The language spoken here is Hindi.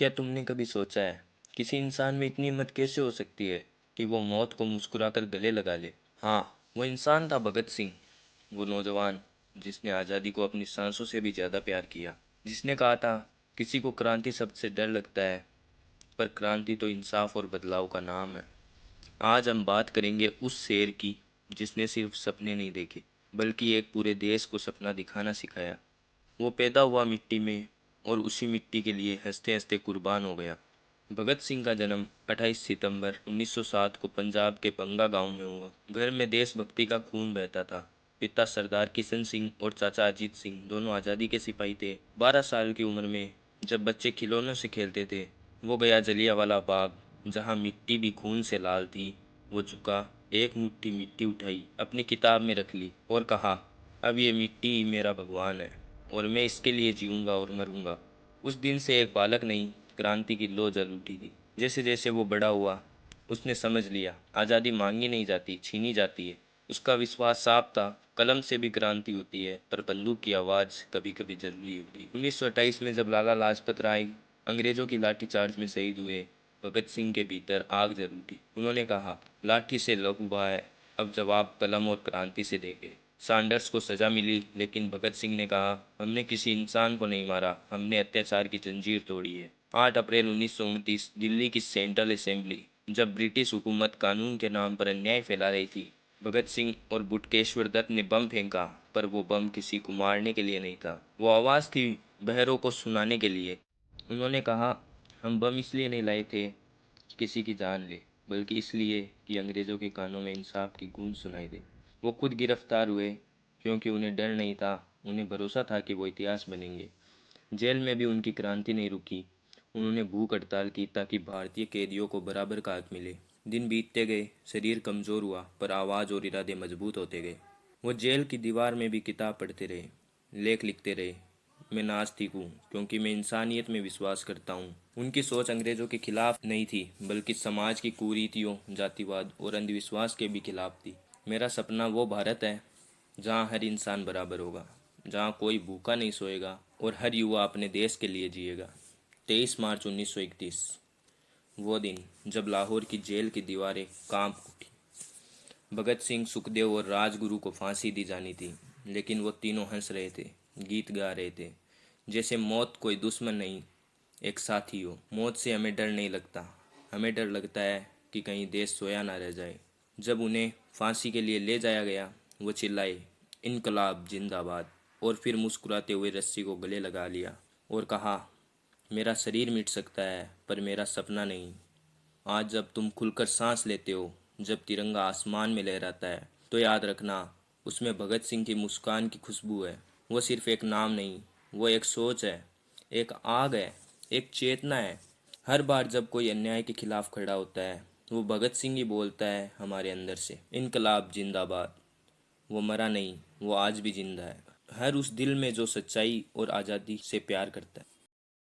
क्या तुमने कभी सोचा है किसी इंसान में इतनी हिम्मत कैसे हो सकती है कि वो मौत को मुस्कुराकर गले लगा ले। हाँ, वो इंसान था भगत सिंह। वो नौजवान जिसने आज़ादी को अपनी सांसों से भी ज़्यादा प्यार किया। जिसने कहा था किसी को क्रांति शब्द से डर लगता है, पर क्रांति तो इंसाफ और बदलाव का नाम है। आज हम बात करेंगे उस शेर की जिसने सिर्फ सपने नहीं देखे बल्कि एक पूरे देश को सपना दिखाना सिखाया। वो पैदा हुआ मिट्टी में और उसी मिट्टी के लिए हंसते हंसते कुर्बान हो गया। भगत सिंह का जन्म 28 सितंबर 1907 को पंजाब के बंगा गांव में हुआ। घर में देशभक्ति का खून बहता था। पिता सरदार किशन सिंह और चाचा अजीत सिंह दोनों आज़ादी के सिपाही थे। 12 साल की उम्र में जब बच्चे खिलौनों से खेलते थे, वो गया जलियांवाला बाग, जहाँ मिट्टी भी खून से लाल थी। वो झुका, एक मुट्ठी मिट्टी उठाई, अपनी किताब में रख ली और कहा, अब ये मिट्टी ही मेरा भगवान है और मैं इसके लिए जीऊँगा और मरूँगा। उस दिन से एक बालक नहीं, क्रांति की लौ जल उठी थी। जैसे जैसे वो बड़ा हुआ, उसने समझ लिया आज़ादी मांगी नहीं जाती, छीनी जाती है। उसका विश्वास साफ था, कलम से भी क्रांति होती है, पर बंदूक की आवाज़ कभी कभी जरूरी होती। 1928 में जब लाला लाजपत राय अंग्रेज़ों की लाठीचार्ज में शहीद हुए, भगत सिंह के भीतर आग जल उठी। उन्होंने कहा, लाठी से लहू हुआ है, अब जवाब कलम और क्रांति से देंगे। सैंडर्स को सज़ा मिली, लेकिन भगत सिंह ने कहा, हमने किसी इंसान को नहीं मारा, हमने अत्याचार की जंजीर तोड़ी है। 8 अप्रैल 1929 दिल्ली की सेंट्रल असेंबली, जब ब्रिटिश हुकूमत कानून के नाम पर अन्याय फैला रही थी, भगत सिंह और बुटकेश्वर दत्त ने बम फेंका, पर वो बम किसी को मारने के लिए नहीं था। वो आवाज़ थी बहरों को सुनाने के लिए। उन्होंने कहा, हम बम इसलिए नहीं लाए थे कि किसी की जान ले, बल्कि इसलिए कि अंग्रेज़ों के कानों में इंसाफ की गूंज सुनाई दे। वो खुद गिरफ्तार हुए, क्योंकि उन्हें डर नहीं था, उन्हें भरोसा था कि वो इतिहास बनेंगे। जेल में भी उनकी क्रांति नहीं रुकी। उन्होंने भूख हड़ताल की ताकि भारतीय कैदियों को बराबर का हक मिले। दिन बीतते गए, शरीर कमज़ोर हुआ, पर आवाज़ और इरादे मजबूत होते गए। वो जेल की दीवार में भी किताब पढ़ते रहे, लेख लिखते रहे। मैं नास्तिक हूँ क्योंकि मैं इंसानियत में विश्वास करता हूँ। उनकी सोच अंग्रेज़ों के खिलाफ नहीं थी, बल्कि समाज की कुरीतियों, जातिवाद और अंधविश्वास के भी खिलाफ थी। मेरा सपना वो भारत है जहाँ हर इंसान बराबर होगा, जहाँ कोई भूखा नहीं सोएगा और हर युवा अपने देश के लिए जिएगा। 23 मार्च 1931, वो दिन जब लाहौर की जेल की दीवारें कांप उठी। भगत सिंह, सुखदेव और राजगुरु को फांसी दी जानी थी, लेकिन वो तीनों हंस रहे थे, गीत गा रहे थे, जैसे मौत कोई दुश्मन नहीं, एक साथी हो। मौत से हमें डर नहीं लगता, हमें डर लगता है कि कहीं देश सोया ना रह जाए। जब उन्हें फांसी के लिए ले जाया गया, वो चिल्लाए, इनकलाब जिंदाबाद, और फिर मुस्कुराते हुए रस्सी को गले लगा लिया और कहा, मेरा शरीर मिट सकता है, पर मेरा सपना नहीं। आज जब तुम खुलकर सांस लेते हो, जब तिरंगा आसमान में लहराता है, तो याद रखना, उसमें भगत सिंह की मुस्कान की खुशबू है। वो सिर्फ एक नाम नहीं, वो एक सोच है, एक आग है, एक चेतना है। हर बार जब कोई अन्याय के खिलाफ खड़ा होता है, वो भगत सिंह ही बोलता है हमारे अंदर से, इनकलाब जिंदाबाद। वो मरा नहीं, वो आज भी जिंदा है, हर उस दिल में जो सच्चाई और आज़ादी से प्यार करता है।